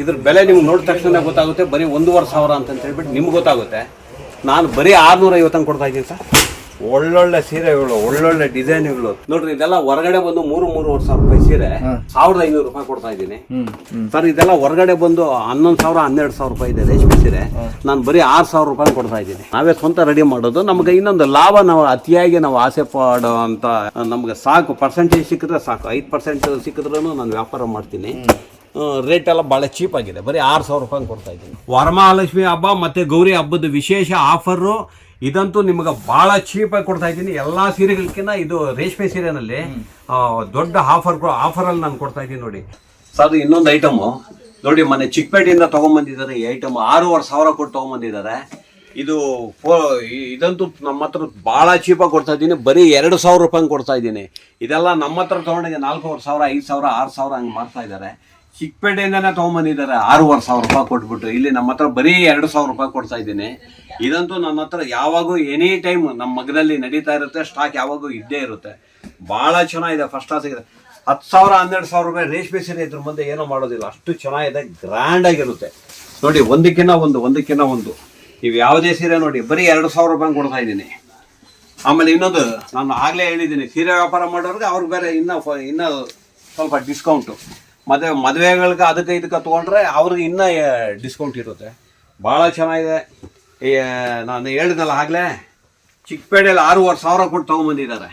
ಇದ್ರ ಬೆಲೆ ನಿಮ್ಗೆ ನೋಡಿದ ತಕ್ಷಣ ಗೊತ್ತಾಗುತ್ತೆ. ಬರೀ 1,500 ಅಂತ ಹೇಳ್ಬಿಟ್ಟು ನಿಮ್ಗೆ ಗೊತ್ತಾಗುತ್ತೆ. ನಾನು ಬರೀ 650 ಕೊಡ್ತಾ ಇದ್ದೀನಿ ಸರ್. ಒಳ್ಳೊಳ್ಳೆ ಸೀರೆಗಳು, ಒಳ್ಳೊಳ್ಳೆ ಡಿಸೈನ್ಗಳು ನೋಡ್ರಿ. ಇದೆಲ್ಲ ಹೊರಗಡೆ ಬಂದು 3,000-3,500 ರೂಪಾಯಿ ಸೀರೆ 1,500 ರೂಪಾಯಿ ಕೊಡ್ತಾ ಇದ್ದೀನಿ ಸರ್. ಇದೆಲ್ಲ ಹೊರಗಡೆ ಬಂದು 11,000-12,000 ರೂಪಾಯಿ ಇದೆ ರೇಷ್ಮೆ ಸೀರೆ. ನಾನು ಬರೀ 6,000 ರೂಪಾಯಿ ಕೊಡ್ತಾ ಇದ್ದೀನಿ. ನಾವೇ ಸ್ವಂತ ರೆಡಿ ಮಾಡೋದು. ನಮ್ಗೆ ಇನ್ನೊಂದು ಲಾಭ, ನಾವು ಅತಿಯಾಗಿ ನಾವು ಆಸೆ ಪಡೋ ಅಂತ ನಮ್ಗೆ ಸಾಕು. ಪರ್ಸೆಂಟೇಜ್ ಸಿಕ್ಕಿದ್ರೆ ಸಾಕು. 5% ಸಿಕ್ಕಿದ್ರೂ ನಾನು ವ್ಯಾಪಾರ ಮಾಡ್ತೀನಿ. ರೇಟ್ ಎಲ್ಲ ಭಾಳ ಚೀಪ್ ಆಗಿದೆ. ಬರೀ 6,000 ರೂಪಾಯಿ ಕೊಡ್ತಾ ಇದ್ದೀನಿ. ವರಮಹಾಲಕ್ಷ್ಮಿ ಹಬ್ಬ ಮತ್ತು ಗೌರಿ ಹಬ್ಬದ ವಿಶೇಷ ಆಫರು ಇದಂತೂ ನಿಮ್ಗೆ ಭಾಳ ಚೀಪಾಗಿ ಕೊಡ್ತಾ ಇದ್ದೀನಿ. ಎಲ್ಲ ಸೀರೆಗಳಕ್ಕಿಂತ ಇದು ರೇಷ್ಮೆ ಸೀರೆನಲ್ಲಿ ದೊಡ್ಡ ಆಫರಲ್ಲಿ ನಾನು ಕೊಡ್ತಾ ಇದ್ದೀನಿ ನೋಡಿ ಸರ್. ಇನ್ನೊಂದು ಐಟಮು ನೋಡಿ, ಮೊನ್ನೆ ಚಿಕ್ಕಪೇಟೆಯಿಂದ ತೊಗೊಂಬಂದಿದ್ದಾರೆ. ಈ ಐಟಮ್ 6,500 ಕೊಟ್ಟು ತೊಗೊಂಬಂದಿದ್ದಾರೆ. ಇದಂತೂ ನಮ್ಮ ಹತ್ರ ಭಾಳ ಚೀಪಾಗಿ ಕೊಡ್ತಾ ಇದ್ದೀನಿ. ಬರೀ 2,000 ರೂಪಾಯಿ ಕೊಡ್ತಾ ಇದ್ದೀನಿ. ಇದೆಲ್ಲ ನಮ್ಮ ಹತ್ರ ತೊಗೊಂಡಿಗೆ 4,500, 5,000, 6,000 ಹಂಗೆ ಮಾಡ್ತಾ ಇದ್ದಾರೆ. ಚಿಕ್ಕಪೇಟೆಯಿಂದನೇ ತೊಗೊಂಬಂದಿದ್ದಾರೆ 6,500 ರೂಪಾಯಿ ಕೊಟ್ಬಿಟ್ಟು. ಇಲ್ಲಿ ನಮ್ಮ ಹತ್ರ ಬರೀ 2,000 ರೂಪಾಯಿ ಕೊಡ್ತಾ ಇದ್ದೀನಿ. ಇದಂತೂ ನನ್ನ ಹತ್ರ ಯಾವಾಗೂ ಎನಿ ಟೈಮ್ ನಮ್ಮ ಮಗದಲ್ಲಿ ನಡೀತಾ ಇರುತ್ತೆ. ಸ್ಟಾಕ್ ಯಾವಾಗೂ ಇದ್ದೇ ಇರುತ್ತೆ. ಭಾಳ ಚೆನ್ನಾಗಿದೆ, ಫಸ್ಟ್ ಕ್ಲಾಸ್ ಆಗಿದೆ. 10,000-12,000 ರೂಪಾಯಿ ರೇಷ್ಮೆ ಸೀರೆ ಇದ್ರ ಮುಂದೆ ಏನೋ ಮಾಡೋದಿಲ್ಲ. ಅಷ್ಟು ಚೆನ್ನಾಗಿದೆ, ಗ್ರ್ಯಾಂಡ್ ಆಗಿರುತ್ತೆ ನೋಡಿ. ಒಂದಕ್ಕಿಂತ ಒಂದು ನೀವು ಯಾವುದೇ ಸೀರೆ ನೋಡಿ ಬರೀ 2,000 ರೂಪಾಯಿ ಕೊಡ್ತಾ ಇದ್ದೀನಿ. ಆಮೇಲೆ ಇನ್ನೊಂದು, ನಾನು ಆಗಲೇ ಹೇಳಿದ್ದೀನಿ, ಸೀರೆ ವ್ಯಾಪಾರ ಮಾಡೋರಿಗೆ ಅವ್ರಿಗೆ ಬೇರೆ ಇನ್ನೂ ಸ್ವಲ್ಪ ಡಿಸ್ಕೌಂಟು. ಮದುವೆಗಳಿಗೆ ಅದಕ್ಕೆ ಇದಕ್ಕೆ ತೊಗೊಂಡ್ರೆ ಅವ್ರಿಗೆ ಇನ್ನೂ ಡಿಸ್ಕೌಂಟ್ ಇರುತ್ತೆ. ಭಾಳ ಚೆನ್ನಾಗಿದೆ. ನಾನು ಹೇಳಿದ್ನಲ್ಲ ಆಗಲೇ, ಚಿಕ್ಕಪೇಟೆಯಲ್ಲಿ 6,500 ಕೊಟ್ಟು ತೊಗೊಂಬಂದಿದ್ದಾರೆ.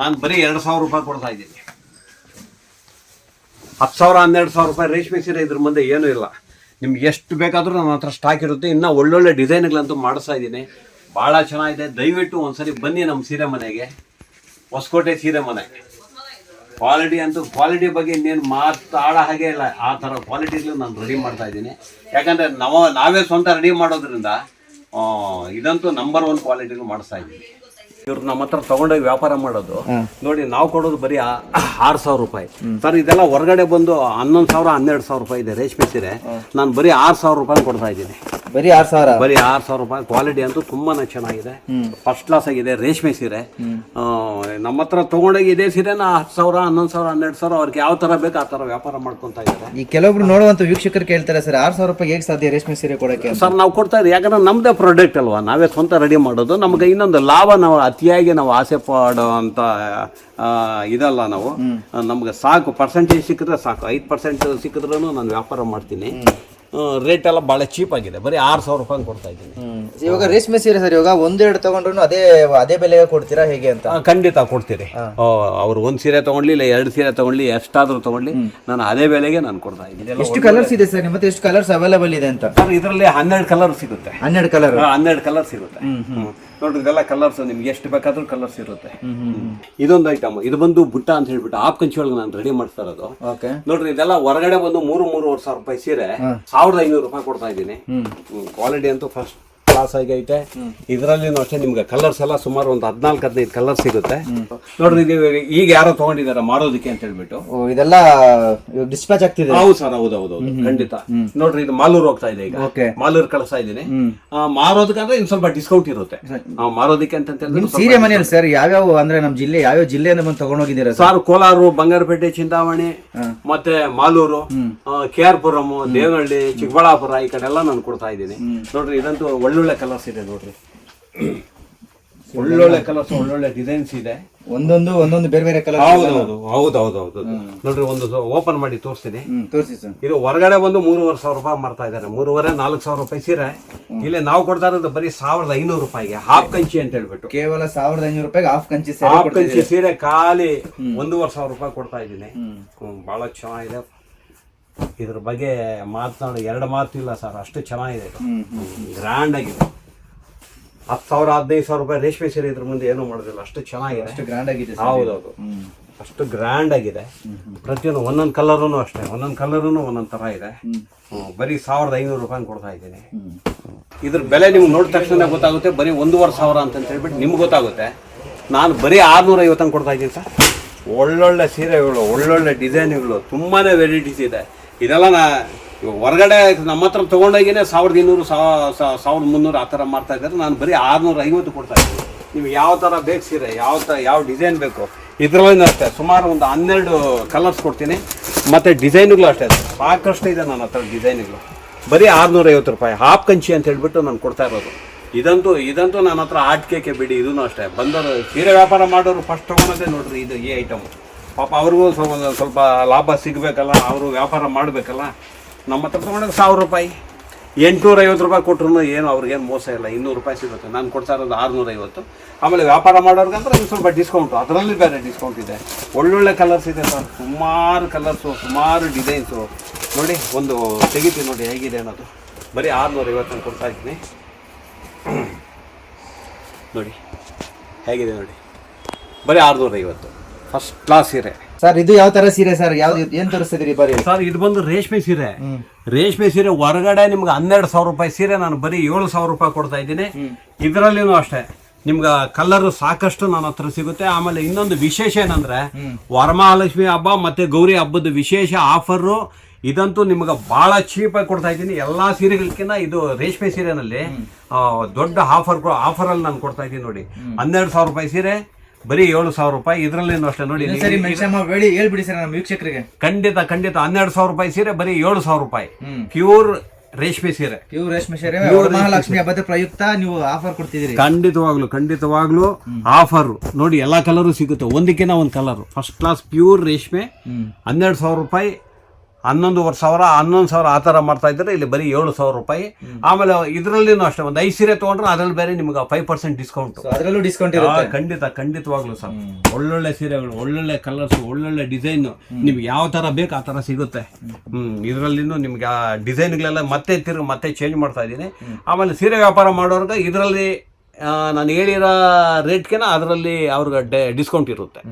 ನಾನು ಬರೀ 2,000 ರೂಪಾಯಿ ಕೊಡ್ತಾ ಇದ್ದೀನಿ. 10,000-12,000 ರೂಪಾಯಿ ರೇಷ್ಮೆ ಸೀರೆ ಇದ್ರ ಮುಂದೆ ಏನೂ ಇಲ್ಲ. ನಿಮ್ಗೆ ಎಷ್ಟು ಬೇಕಾದರೂ ನನ್ನ ಹತ್ರ ಸ್ಟಾಕ್ ಇರುತ್ತೆ. ಇನ್ನೂ ಒಳ್ಳೊಳ್ಳೆ ಡಿಸೈನ್ಗಳಂತೂ ಮಾಡಿಸ್ತಾ ಇದ್ದೀನಿ. ಭಾಳ ಚೆನ್ನಾಗಿದೆ. ದಯವಿಟ್ಟು ಒಂದ್ಸರಿ ಬನ್ನಿ ನಮ್ಮ ಸೀರೆ ಮನೆಗೆ, ಹೊಸಕೋಟೆ ಸೀರೆ ಮನೆಗೆ. ಕ್ವಾಲಿಟಿ ಬಗ್ಗೆ ಇನ್ನೇನು ಮಾತಾಡೋ ಹಾಗೆ ಇಲ್ಲ. ಆ ಥರ ಕ್ವಾಲಿಟಿಗಳು ನಾನು ರೆಡಿ ಮಾಡ್ತಾ ಇದ್ದೀನಿ. ಯಾಕಂದರೆ ನಾವೇ ಸ್ವಂತ ರೆಡಿ ಮಾಡೋದ್ರಿಂದ ಇದಂತೂ ನಂಬರ್ 1 ಕ್ವಾಲಿಟಿಗಳು ಮಾಡಿಸ್ತಾ ಇದ್ದೀನಿ. ಇವ್ರು ನಮ್ಮ ಹತ್ರ ತೊಗೊಂಡೋಗಿ ವ್ಯಾಪಾರ ಮಾಡೋದು ನೋಡಿ. ನಾವು ಕೊಡೋದು ಬರೀ 6,000 ರೂಪಾಯಿ ಸರ್. ಇದೆಲ್ಲ ಹೊರಗಡೆ ಬಂದು 11,000-12,000 ರೂಪಾಯಿ ಇದೆ ರೇಷ್ಮೆ ಸೀರೆ. ನಾನು ಬರೀ 6,000 ರೂಪಾಯಿ ಕೊಡ್ತಾ ಇದ್ದೀನಿ. ಬರೀ 6,000 ರೂಪಾಯಿ. ಕ್ವಾಲಿಟಿ ಅಂತೂ ತುಂಬಾನೇ ಚೆನ್ನಾಗಿದೆ, ಫಸ್ಟ್ ಕ್ಲಾಸ್ ಆಗಿದೆ ರೇಷ್ಮೆ ಸೀರೆ. ನಮ್ಮ ಹತ್ರ ತಗೊಂಡೋಗಿ ಇದೇ ಸೀರೆನ 10,000, 11,000, 12,000 ಅವ್ರಿಗೆ ಯಾವ ತರ ಬೇಕು ಆ ತರ ವ್ಯಾಪಾರ ಮಾಡ್ಕೊಂತ ಇದ್ದಾರೆ. ಈ ಕೆಲವೊಬ್ರು ನೋಡುವಂತ ವೀಕ್ಷಕರು ಕೇಳ್ತಾರೆ, ಸರ್ 6,000 ರೂಪಾಯಿ ಹೇಗೆ ಸಾಧ್ಯ ರೇಷ್ಮೆ ಸೀರೆ ಕೊಡಕ್ಕೆ? ಸರ್ ನಾವು ಕೊಡ್ತಾ ಇದ್ದೀವಿ, ಯಾಕಂದ್ರೆ ನಮ್ದೇ ಪ್ರಾಡಕ್ಟ್ ಅಲ್ವಾ, ನಾವೇ ಸ್ವಂತ ರೆಡಿ ಮಾಡೋದು. ನಮ್ಗೆ ಇನ್ನೊಂದು ಲಾಭ, ನಾವು ಅತಿಯಾಗಿ ನಾವು ಆಸೆ ಪಡೋ ಅಂತ ಇದಲ್ಲ. ನಾವು ನಮ್ಗೆ ಸಾಕು, ಪರ್ಸೆಂಟೇಜ್ ಸಿಕ್ಕಿದ್ರೆ ಸಾಕು. 5% ಸಿಕ್ಕಿದ್ರೂ ನಾನು ವ್ಯಾಪಾರ ಮಾಡ್ತೀನಿ. ರೇಟ್ ಎಲ್ಲ ಭಾಳ ಚೀಪ್ ಆಗಿದೆ. ಬರೀ 6,000 ರೂಪಾಯಿ ಕೊಡ್ತಾ ಇದ್ದೀನಿ. ಇವಾಗ ರೇಷ್ಮೆ ಸೀರೆ ಸರ್, ಇವಾಗ 1-2 ತಗೊಂಡ್ರು ಅದೇ ಬೆಲೆಗೆ ಕೊಡ್ತೀರಾ ಹೇಗೆ ಅಂತ? ಖಂಡಿತ ಕೊಡ್ತೀರಿ. ಅವ್ರು 1 ಸೀರೆ ತಗೊಂಡ್ಲಿ ಇಲ್ಲ 2 ಸೀರೆ ತಗೊಂಡ್ಲಿ, ಎಷ್ಟಾದ್ರೂ ತಗೊಂಡ್ಲಿ, ನಾನು ಅದೇ ಬೆಲೆಗೆ ನಾನು ಕೊಡ್ತಾ ಇದ್ದೀನಿ. ಎಷ್ಟು ಕಲರ್ಸ್ ಇದೆ ಸರ್ ನಿಮ್ಮ? ಎಷ್ಟು ಕಲರ್ಸ್ ಅವೈಲೇಬಲ್ ಇದೆ ಅಂತ? ಸರ್ ಇದರಲ್ಲಿ 12 ಕಲರ್ ಸಿಗುತ್ತೆ. 12 ಕಲರ್ ಸಿಗುತ್ತೆ ನೋಡ್ರಿ. ಇದೆಲ್ಲ ಕಲರ್ಸ್ ನಿಮ್ಗೆ ಎಷ್ಟು ಬೇಕಾದ್ರೂ ಕಲರ್ಸ್ ಇರುತ್ತೆ. ಇದೊಂದು ಐಟಮ್, ಇದು ಬಂದು ಬುಟ್ಟ ಅಂತ ಹೇಳ್ಬಿಟ್ಟು ಆಪ್ ಕಂಚಿ ಒಳಗೆ ನಾನು ರೆಡಿ ಮಾಡ್ತಾ ಇರೋದು ನೋಡ್ರಿ. ಇದೆಲ್ಲ ಹೊರಗಡೆ ಬಂದು 3,000-3,500 ರೂಪಾಯಿ ಸೀರೆ 1,500 ರೂಪಾಯಿ ಕೊಡ್ತಾ ಇದ್ದೀನಿ. ಕ್ವಾಲಿಟಿ ಅಂತೂ ಫಸ್ಟ್ ಕ್ಲಾಸ್ ಆಗಿ ಐತೆ. ಇದರಲ್ಲಿ ಅಷ್ಟೇ ನಿಮ್ಗೆ ಕಲರ್ಸ್ ಎಲ್ಲ ಸುಮಾರು ಒಂದು 14-15 ಕಲರ್ ಸಿಗುತ್ತೆ ನೋಡ್ರಿ. ಇದು ಈಗ ಯಾರೋ ತಗೊಂಡಿದ್ದಾರೆ ಮಾರೋದಕ್ಕೆ ಅಂತ ಹೇಳ್ಬಿಟ್ಟು ಇದೆಲ್ಲ ಡಿಸ್ಪ್ಯಾಚ್ ಆಗ್ತಿದೆ. ಹೌದು ಸರ್, ಹೌದೌದು, ಖಂಡಿತ. ನೋಡ್ರಿ ಇದು ಮಾಲೂರು ಹೋಗ್ತಾ ಇದೆ, ಈಗ ಮಾಲೂರು ಕಳಿಸ್ತಾ ಇದ್ದೀನಿ. ಮಾರೋದಕ್ಕಂದ್ರೆ ಇನ್ನು ಸ್ವಲ್ಪ ಡಿಸ್ಕೌಂಟ್ ಇರುತ್ತೆ ಮಾರೋದಕ್ಕೆ ಅಂತ ಹೇಳಿದ್ರೆ. ಸೀರೆ ಮನೆಯಲ್ಲಿ ಸರ್ ಯಾವ್ಯಾವ ಅಂದ್ರೆ ನಮ್ಮ ಜಿಲ್ಲೆ ಯಾವ್ಯಾವ ಜಿಲ್ಲೆಯಿಂದ ಬಂದು ತಗೊಂಡೋಗಿದ್ದೀರಾ ಸರ್? ಕೋಲಾರ, ಬಂಗಾರಪೇಟೆ, ಚಿಂತಾಮಣಿ, ಮತ್ತೆ ಮಾಲೂರು, KR ಪುರಂ, ದೇವನಹಳ್ಳಿ, ಚಿಕ್ಕಬಳ್ಳಾಪುರ, ಈ ಕಡೆ ಎಲ್ಲ ನಾನು ಕೊಡ್ತಾ ಇದ್ದೀನಿ ನೋಡ್ರಿ. ಇದಂತೂ ಒಳ್ಳೊಳ್ಳೆ ಕಲರ್ಸ್ ಇದೆ ನೋಡ್ರಿ. ಒಳ್ಳೊಳ್ಳೆ ಕಲರ್ಸ್, ಒಳ್ಳೊಳ್ಳೆ ಡಿಸೈನ್ಸ್ ಇದೆ. ಒಂದೊಂದು ಬೇರೆ ಬೇರೆ ಕಲರ್. ಹೌದೌದು ನೋಡ್ರಿ. ಒಂದು ಓಪನ್ ಮಾಡಿ ತೋರಿಸ್ತೀನಿ. ತೋರಿಸಿ ಸರ್. ಇದು ಹೊರಗಡೆ ಬಂದು 3,500 ರೂಪಾಯಿ ಮಾಡ್ತಾ ಇದ್ದಾರೆ. 3,500-4,000 ರೂಪಾಯಿ ಸೀರೆ. ಇಲ್ಲಿ ನಾವು ಕೊಡ್ತಾ ಇರೋದು ಬರೀ 1,500 ರೂಪಾಯಿಗೆ ಹಾಫ್ ಕಂಚಿ ಅಂತ ಹೇಳ್ಬಿಟ್ಟು. ಕೇವಲ 1,500 ರೂಪಾಯಿಗೆ ಹಾಫ್ ಕಂಚಿ ಸೀರೆ ಖಾಲಿ 1,500 ರೂಪಾಯಿ ಕೊಡ್ತಾ ಇದ್ದೀನಿ. ಬಹಳ ಚೆನ್ನಾಗಿದೆ. ಇದ್ರ ಬಗ್ಗೆ ಮಾತನಾಡಿ 2 ಮಾತು ಇಲ್ಲ ಸರ್, ಅಷ್ಟು ಚೆನ್ನಾಗಿದೆ. ಗ್ರ್ಯಾಂಡ್ ಆಗಿದೆ. 10,000-15,000 ರೂಪಾಯಿ ರೇಷ್ಮೆ ಸೀರೆ ಇದ್ರ ಮುಂದೆ ಏನೂ ಮಾಡೋದಿಲ್ಲ, ಅಷ್ಟು ಚೆನ್ನಾಗಿದೆ, ಅಷ್ಟು ಗ್ರ್ಯಾಂಡ್ ಆಗಿದೆ. ಹೌದೌದು, ಅಷ್ಟು ಗ್ರ್ಯಾಂಡ್ ಆಗಿದೆ. ಪ್ರತಿಯೊಂದು ಒಂದೊಂದು ಕಲರೂ ಅಷ್ಟೇ, ಒಂದೊಂದು ಕಲರೂ ಒಂದೊಂದು ಥರ ಇದೆ. ಬರೀ 1,500 ರೂಪಾಯಿ ಕೊಡ್ತಾ ಇದ್ದೀನಿ. ಇದ್ರ ಬೆಲೆ ನಿಮ್ಗೆ ನೋಡಿದ ತಕ್ಷಣ ಗೊತ್ತಾಗುತ್ತೆ. ಬರೀ 1,500 ಅಂತ ಹೇಳ್ಬಿಟ್ಟು ನಿಮ್ಗೆ ಗೊತ್ತಾಗುತ್ತೆ. ನಾನು ಬರೀ 650 ಕೊಡ್ತಾ ಇದ್ದೀನಿ ಸರ್. ಒಳ್ಳೊಳ್ಳೆ ಸೀರೆಗಳು, ಒಳ್ಳೊಳ್ಳೆ ಡಿಸೈನ್ಗಳು, ತುಂಬಾ ವೆರೈಟೀಸ್ ಇದೆ. ಇದೆಲ್ಲ ಹೊರಗಡೆ ನಮ್ಮ ಹತ್ರ ತೊಗೊಂಡೋಗಿನೇ 1,200, 1,300 ಆ ಥರ ಮಾಡ್ತಾ ಇದ್ದಾರೆ. ನಾನು ಬರೀ 650 ಕೊಡ್ತಾ ಇದ್ದೀನಿ. ನೀವು ಯಾವ ಥರ ಬೇಕು ಸೀರೆ, ಯಾವ ಡಿಸೈನ್ ಬೇಕು, ಇದರಲ್ಲಿನೂ ಅಷ್ಟೇ ಸುಮಾರು ಒಂದು 12 ಕಲರ್ಸ್ ಕೊಡ್ತೀನಿ, ಮತ್ತು ಡಿಸೈನ್ಗಳು ಅಷ್ಟೇ ಸಾಕಷ್ಟು ಇದೆ ನನ್ನ ಹತ್ರ ಡಿಸೈನ್ಗಳು. ಬರೀ 650 ರೂಪಾಯಿ ಹಾಫ್ ಕಂಚಿ ಅಂತ ಹೇಳ್ಬಿಟ್ಟು ನಾನು ಕೊಡ್ತಾ ಇರೋದು. ಇದಂತೂ ನನ್ನ ಹತ್ರ ಆಟ್ಕೆ ಬಿಡಿ, ಇದೂ ಅಷ್ಟೇ. ಬಂದವರು ಸೀರೆ ವ್ಯಾಪಾರ ಮಾಡೋರು ಫಸ್ಟ್ ತೊಗೊಳೋದೇ ನೋಡ್ರಿ ಇದು ಈ ಐಟಮ್. ಪಾಪ ಅವ್ರಿಗೂ ಸ್ವಲ್ಪ ಲಾಭ ಸಿಗಬೇಕಲ್ಲ, ಅವರು ವ್ಯಾಪಾರ ಮಾಡಬೇಕಲ್ಲ. ನಮ್ಮ ಹತ್ರ ತೊಗೊಂಡಾಗ 1000 ರೂಪಾಯಿ 850 ರೂಪಾಯಿ ಕೊಟ್ಟರು ಏನು ಅವ್ರಿಗೇನು ಮೋಸ ಇಲ್ಲ, 200 ರೂಪಾಯಿ ಸಿಗುತ್ತೆ. ನಾನು ಕೊಡ್ತಾ ಇರೋದು 650. ಆಮೇಲೆ ವ್ಯಾಪಾರ ಮಾಡೋರ್ಗಂದ್ರೆ ಇನ್ನು ಸ್ವಲ್ಪ ಡಿಸ್ಕೌಂಟು, ಅದರಲ್ಲಿ ಬೇರೆ ಡಿಸ್ಕೌಂಟ್ ಇದೆ. ಒಳ್ಳೊಳ್ಳೆ ಕಲರ್ಸ್ ಇದೆ ಸರ್, ಸುಮಾರು ಕಲರ್ಸು, ಸುಮಾರು ಡಿಸೈನ್ಸು. ನೋಡಿ ಒಂದು ತೆಗಿತೀವಿ ನೋಡಿ ಹೇಗಿದೆ ಅನ್ನೋದು. ಬರೀ 650 ನಾನು ಕೊಡ್ತಾ ಇದ್ದೀನಿ ನೋಡಿ ಹೇಗಿದೆ ನೋಡಿ, ಬರೀ 650 ಫಸ್ಟ್ ಕ್ಲಾಸ್ ಸೀರೆ. ಸರ್ ಇದು ಯಾವ ತರ ಸೀರೆ ಸರ್? ಯಾವ್ದು ಏನ್ ತೋರಿಸ್ತಿದ್ರಿ ಬರೀ? ಸರ್ ಇದು ಬಂದು ರೇಷ್ಮೆ ಸೀರೆ. ರೇಷ್ಮೆ ಸೀರೆ ಹೊರಗಡೆ ನಿಮ್ಗೆ 12,000 ರೂಪಾಯಿ ಸೀರೆ ನಾನು ಬರೀ 7,000 ರೂಪಾಯಿ ಕೊಡ್ತಾ ಇದ್ದೀನಿ. ಇದರಲ್ಲಿನೂ ಅಷ್ಟೇ ನಿಮ್ಗೆ ಕಲರ್ ಸಾಕಷ್ಟು ನನ್ನ ಹತ್ರ ಸಿಗುತ್ತೆ. ಆಮೇಲೆ ಇನ್ನೊಂದು ವಿಶೇಷ ಏನಂದ್ರೆ ವರಮಹಾಲಕ್ಷ್ಮಿ ಹಬ್ಬ ಮತ್ತೆ ಗೌರಿ ಹಬ್ಬದ ವಿಶೇಷ ಆಫರು. ಇದಂತೂ ನಿಮ್ಗೆ ಬಹಳ ಚೀಪಾಗಿ ಕೊಡ್ತಾ ಇದ್ದೀನಿ. ಎಲ್ಲಾ ಸೀರೆಗಳಕ್ಕಿಂತ ಇದು ರೇಷ್ಮೆ ಸೀರೆನಲ್ಲಿ ದೊಡ್ಡ ಆಫರಲ್ಲಿ ನಾನು ಕೊಡ್ತಾ ಇದ್ದೀನಿ ನೋಡಿ. 12,000 ರೂಪಾಯಿ ಸೀರೆ ಬರೀ 7,000 ರೂಪಾಯಿ. ಇದರಲ್ಲೇನು ಅಷ್ಟೇ ನೋಡಿ, ಹೇಳ್ಬಿಡಿ ಸರ್ ನಮ್ಮ ವೀಕ್ಷಕರಿಗೆ. ಖಂಡಿತ 12,000 ರೂಪಾಯಿ ಸೀರೆ ಬರೀ 7,000 ರೂಪಾಯಿ ಪ್ಯೂರ್ ರೇಷ್ಮೆ ಸೀರೆ. ಮಹಾಲಕ್ಷ್ಮಿ ಹಬ್ಬದ ಪ್ರಯುಕ್ತ ನೀವು ಆಫರ್ ಕೊಡ್ತಿದ್ದೀರಿ. ಖಂಡಿತವಾಗ್ಲು ಆಫರ್ ನೋಡಿ. ಎಲ್ಲಾ ಕಲರು ಸಿಗುತ್ತೆ, ಒಂದಕ್ಕಿಂತ ಒಂದು ಕಲರ್ ಫಸ್ಟ್ ಕ್ಲಾಸ್ ಪ್ಯೂರ್ ರೇಷ್ಮೆ. 12,000 ರೂಪಾಯಿ, 11,500, 11,000 ಆ ಥರ ಮಾಡ್ತಾ ಇದ್ದಾರೆ. ಇಲ್ಲಿ ಬರೀ 7,000 ರೂಪಾಯಿ. ಆಮೇಲೆ ಇದರಲ್ಲಿನೂ ಅಷ್ಟೇ ಒಂದು 5 ಸೀರೆ ತೊಗೊಂಡ್ರೆ ಅದರಲ್ಲಿ ಬೇರೆ ನಿಮ್ಗೆ 5% ಡಿಸ್ಕೌಂಟ್. ಅದರಲ್ಲೂ ಡಿಸ್ಕೌಂಟ್ ಖಂಡಿತವಾಗ್ಲು ಸರ್. ಒಳ್ಳೊಳ್ಳೆ ಸೀರೆಗಳು, ಒಳ್ಳೊಳ್ಳೆ ಕಲರ್ಸ್, ಒಳ್ಳೊಳ್ಳೆ ಡಿಸೈನ್ ನಿಮ್ಗೆ ಯಾವ ಥರ ಬೇಕು ಆ ಥರ ಸಿಗುತ್ತೆ. ಇದರಲ್ಲಿನೂ ನಿಮ್ಗೆ ಆ ಡಿಸೈನ್ಗಳೆಲ್ಲ ಮತ್ತೆ ಚೇಂಜ್ ಮಾಡ್ತಾ ಇದ್ದೀನಿ. ಆಮೇಲೆ ಸೀರೆ ವ್ಯಾಪಾರ ಮಾಡೋರ್ಗೆ ಇದರಲ್ಲಿ ನಾನು ಹೇಳಿರೋ ರೇಟ್ಗೆನ ಅದರಲ್ಲಿ ಅವ್ರಿಗೆ ಡಿಸ್ಕೌಂಟ್ ಇರುತ್ತೆ.